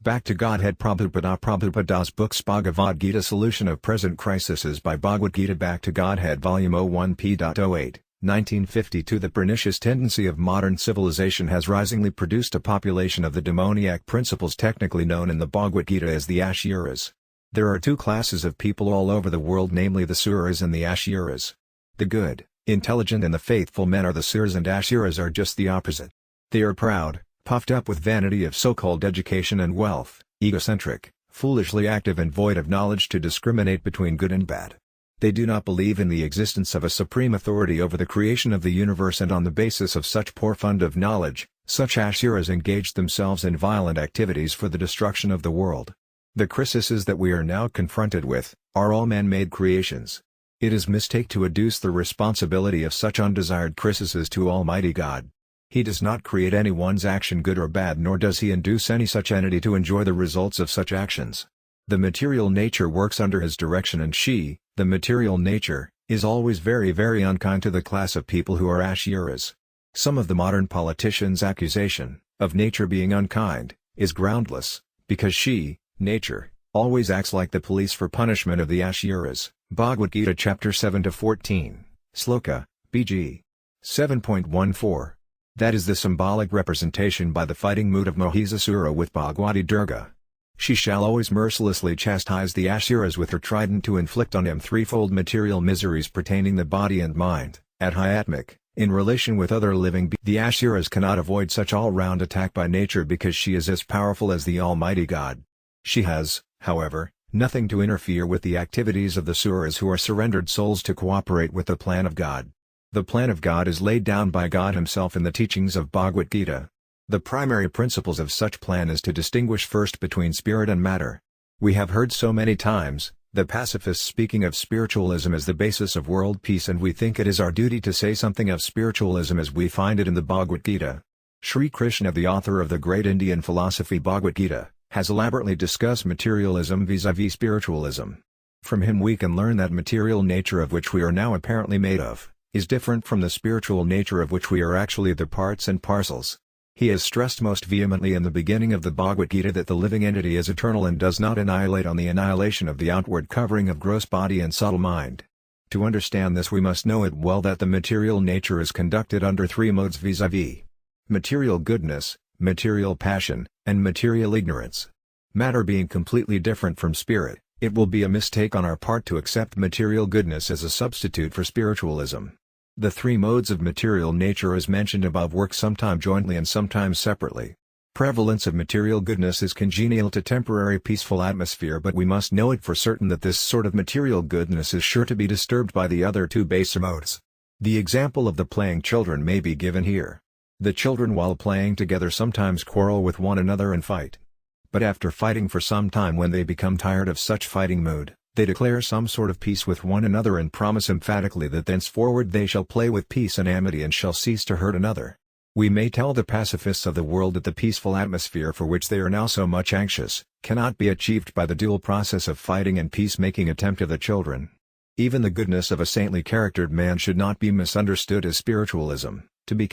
Back to Godhead. Prabhupada's books. Bhagavad Gita, Solution of Present Crises by Bhagwat Gita. Back to Godhead, Volume 01 p.08, 1952. The pernicious tendency of modern civilization has risingly produced a population of the demoniac principles technically known in the Bhagwat Gita as the Asuras. There are two classes of people all over the world, namely the Suras and the Asuras. The good, intelligent and the faithful men are the Suras, and Asuras are just the opposite. They are proud, puffed up with vanity of so-called education and wealth, egocentric, foolishly active and void of knowledge to discriminate between good and bad. They do not believe in the existence of a supreme authority over the creation of the universe, and on the basis of such poor fund of knowledge, such Asuras engage themselves in violent activities for the destruction of the world. The crises that we are now confronted with, are all man-made creations. It is mistake to adduce the responsibility of such undesired crises to Almighty God. He does not create anyone's action good or bad, nor does he induce any such entity to enjoy the results of such actions. The material nature works under his direction, and she, the material nature, is always very unkind to the class of people who are Asuras. Some of the modern politicians' accusation, of nature being unkind, is groundless, because she, nature, always acts like the police for punishment of the Asuras. Bhagavad Gita chapter 7-14, Sloka, BG. 7.14. That is the symbolic representation by the fighting mood of Mahisasura with Bhagwati Durga. She shall always mercilessly chastise the Asuras with her trident to inflict on him threefold material miseries pertaining the body and mind. Adhyatmic, in relation with other living beings. The Asuras cannot avoid such all-round attack by nature because she is as powerful as the Almighty God. She has, however, nothing to interfere with the activities of the Suras, who are surrendered souls to cooperate with the plan of God. The plan of God is laid down by God himself in the teachings of Bhagavad Gita. The primary principles of such plan is to distinguish first between spirit and matter. We have heard so many times, the pacifists speaking of spiritualism as the basis of world peace, and we think it is our duty to say something of spiritualism as we find it in the Bhagavad Gita. Sri Krishna, the author of the great Indian philosophy Bhagavad Gita, has elaborately discussed materialism vis-à-vis spiritualism. From him we can learn that material nature, of which we are now apparently made of, is different from the spiritual nature of which we are actually the parts and parcels. He has stressed most vehemently in the beginning of the Bhagavad Gita that the living entity is eternal and does not annihilate on the annihilation of the outward covering of gross body and subtle mind. To understand this we must know it well that the material nature is conducted under three modes vis-à-vis: material goodness, material passion, and material ignorance. Matter being completely different from spirit, it will be a mistake on our part to accept material goodness as a substitute for spiritualism. The three modes of material nature as mentioned above work sometimes jointly and sometimes separately. Prevalence of material goodness is congenial to temporary peaceful atmosphere, but we must know it for certain that this sort of material goodness is sure to be disturbed by the other two baser modes. The example of the playing children may be given here. The children while playing together sometimes quarrel with one another and fight. But after fighting for some time, when they become tired of such fighting mood, they declare some sort of peace with one another and promise emphatically that thenceforward they shall play with peace and amity and shall cease to hurt another. We may tell the pacifists of the world that the peaceful atmosphere for which they are now so much anxious, cannot be achieved by the dual process of fighting and peacemaking attempt of the children. Even the goodness of a saintly charactered man should not be misunderstood as spiritualism. To be